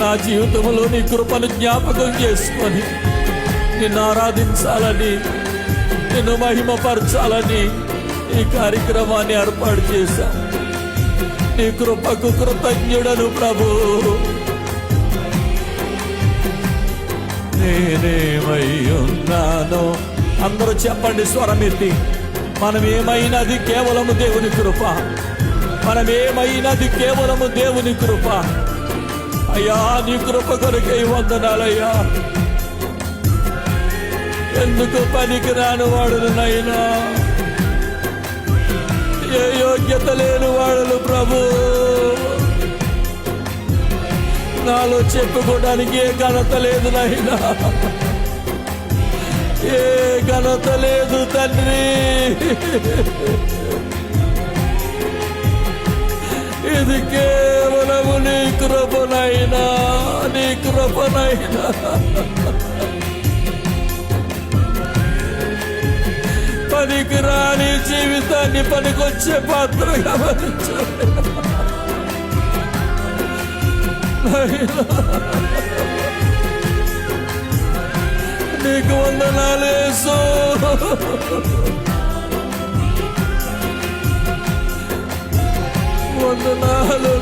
నా జీవితంలో నీ కృపను జ్ఞాపకం చేసుకొని నిన్ను ఆరాధించాలని, నిన్ను మహిమపరచాలని ఈ కార్యక్రమాన్ని ఏర్పాటు చేశాం. నీ కృపకు కృతజ్ఞుడను ప్రభు. నేనేమై ఉన్నానో అందరూ చెప్పండి స్వరమెత్తి. మనమేమైనది కేవలము దేవుని కృప. మనమేమైనది కేవలము దేవుని కృప. అయ్యా నీ కృప కొరకై వందనాలయ్యా. ఎందుకు పనికి రాని వాడునైనా, ఏ యోగ్యత లేని వాడును ప్రభు. నాలో చెప్పుకోవడానికి ఏ ఘనత లేదు నాయనా, ఏ ఘనత లేదు తండ్రి. ఇది కేవలము నీ కృపనైనా, నీ కృపనైనా. పనికి రాని జీవితాన్ని పనికొచ్చే పాత్రగా మలిచాడు. నీకు వందనాలు యేసు. వందనాలు